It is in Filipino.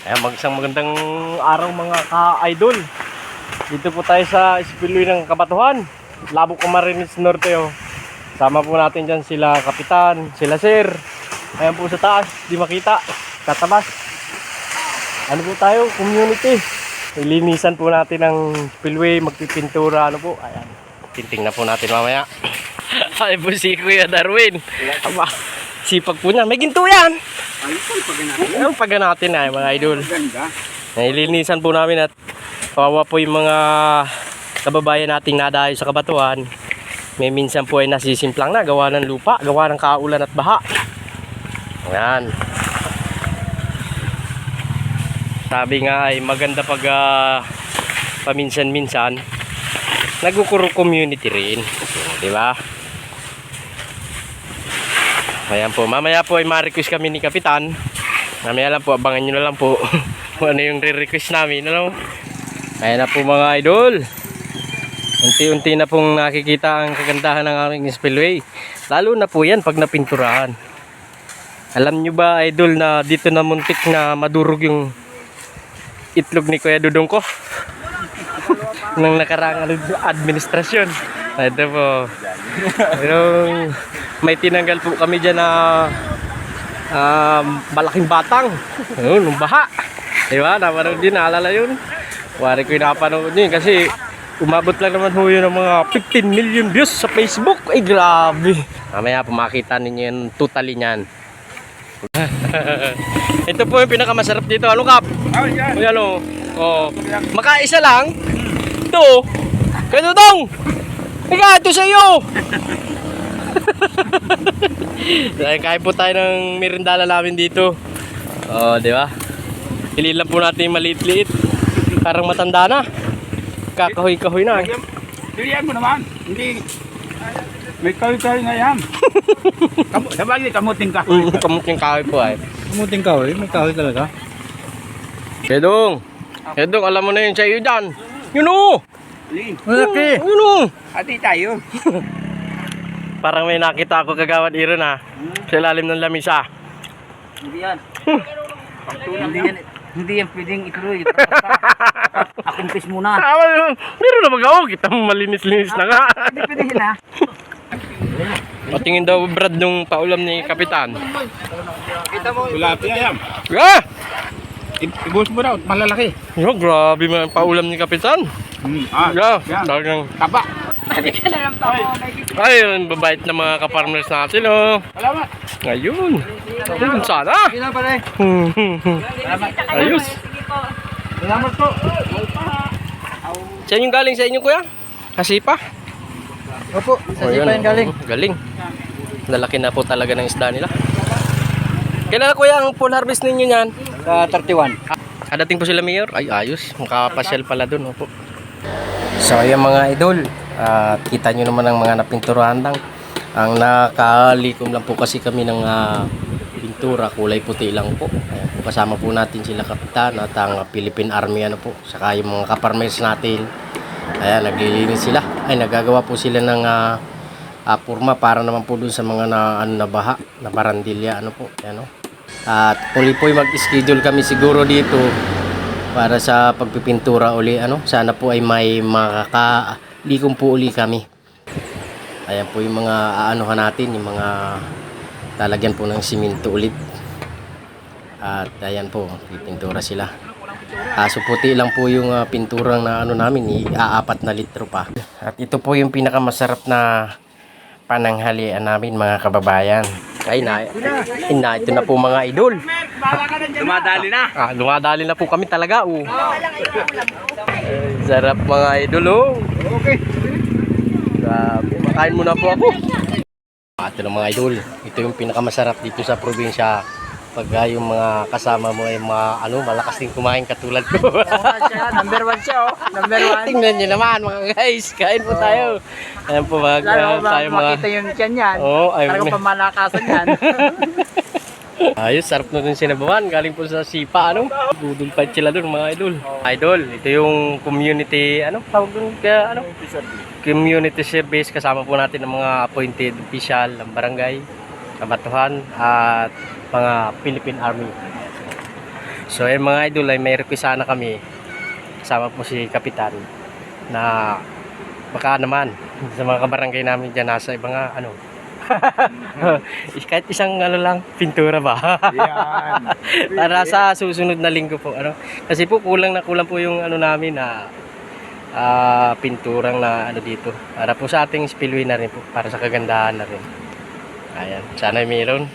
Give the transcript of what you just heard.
Ayan, isang magandang araw mga ka-idol. Dito po tayo sa Spillway ng Kabatuhan, Labo Camarines Norte. Sama po natin dyan sila Kapitan, sila Sir. Ayan po sa taas, di makita, katabas. Ano po tayo, community. Ilinisan po natin ang spillway, magpipintura, ano po. Ayan, tinting na po natin mamaya. Ay po si Kuya Darwin. Aba, sipag po niya, may ginto yan. Ang pagka natin ay mga idol. Nailinisan po namin at kawawa po yung mga kababayan nating nadayo sa Kabatuhan. May minsan po ay nasisimplang na, gawa ng lupa, gawa ng kaulan at baha. Ayan. Sabi nga ay maganda pag paminsan-minsan nagkukuro community rin, di ba? Ayan po, mamaya po ay ma-request kami ni Kapitan. Mamaya lang po, abangan nyo na lang po kung ano yung re-request namin, ano? Ayan na po mga idol. Unti-unti na pong nakikita ang kagandahan ng aking spillway. Lalo na po yan pag napinturahan. Alam nyo ba idol na dito na muntik na madurog yung itlog ni Kuya Dudong ko? Nang nakarang administrasyon. Ito po. Pero may tinanggal po kami dyan na malaking batang. Ayun, nung baha. Diba? Napanood din, naalala yun. Wari ko yung napanood yun kasi umabot lang naman ho yun ng mga 15 million views sa Facebook. Ay grabe. Mamaya po makita ninyo yung totally nyan. Ito po yung pinakamasarap dito. Ano Kap? Uy, ano? Oh, makaisa lang. Ito. Kaya Dudong. Ika, ito sa iyo. Kain po tayo ng merendala namin dito. Oh, di ba? Pili lang po natin yung maliit-liit. Parang matanda na. Kakahoy-kahoy na. Pilihan mo naman. Hindi. May kahoy-kahoy na yan. Sabagay, kamuting kahoy. Kamuting kahoy po ay. Kamuting kahoy? May kahoy talaga. Kedong. Kedong, alam mo na yun sa iyo dyan. Yun o. Malaki. Yun o. Ati tayo. Parang may nakita ako kagawad Iron ha. Sa ilalim ng lamisa. Hindi yan. Hindi yan pwedeng ituloy. Akumpis muna. Meron na mag-aw. Kita mo malinis-linis na nga. Hindi pwede yun ha. Patingin daw Brad nung paulam ni Kapitan. Kita mo. Tilapia yan. Ah! Ibus mo daw. Malalaki. Yo, grabe man paulam ni Kapitan. Yeah, talagang Taba. ayun, babait na mga kaparmers natin, oh. Salamat. Ngayon. Ayun, sana. Kailan pa rin. Ayos. Salamat po. Saan yung galing sa inyo, kuya? Kasipa? Opo. Sa sipa yung galing. Galing. Lalaki na po talaga ng isda nila. Kailan na kuya ang full harvest ninyo yan? 31. Kadating po sila mayor. Ay, ayos. Makapasyal pala dun, opo. So ayan mga idol, kita nyo naman ang mga napinturahan lang. Ang nakalikom lang po kasi kami ng pintura, kulay puti lang po. Ayan po, kasama po natin sila Kapitan at ang Philippine Army ano po, saka yung mga kaparmers natin. Ayan, naglilinis sila. Ay, nagagawa po sila ng purma para naman po dun sa mga na baha, na barandilya ano po. Ayan, at uli po mag-schedule kami siguro dito para sa pagpipintura uli, ano, sana po ay may makakalikom po uli kami. Ayan po yung mga aanuhan natin, yung mga talagyan po ng simento ulit. At ayan po, pipintura sila. So puti lang po yung pinturang na ano namin, 4 na litro pa. At ito po yung pinakamasarap na pananghalian namin mga kababayan. Ay na, ito na po mga idol. Dumadali na. Dumadali na po kami talaga. Sarap mga idol, oh. Okay. Grabe, makain muna po ako. Ito na mga idol. Ito yung pinakamasarap dito sa probinsya. Pag yung mga kasama mo ay malakas din kumain katulad ko. Number 1 siya, oh. Number 1. Tingnan nyo naman mga guys. Kain po tayo. Ayan po tayo makita yung tiyan yan. Talagang pamalakasan yan. Ayos, sarap na dun sinabawan. Galing po sa sipa, ano? Dudulpad sila dun mga idol. Idol, ito yung community, tawag dun kaya, community service. Kasama po natin ng mga appointed official ng barangay, Kabatuhan, at mga Philippine Army. So ayun mga idol, ay may request sana kami. Kasama po si Kapitan na baka naman sa mga kabarangay namin dyan nasa ibang ano. Kahit isang ano lang, pintura ba? Yan. Para sa susunod na linggo po ano. Kasi po kulang po yung ano namin na pinturang na ano dito. Para po sa ating spillway na rin po, para sa kagandahan na rin. Ayan, sana mayroon.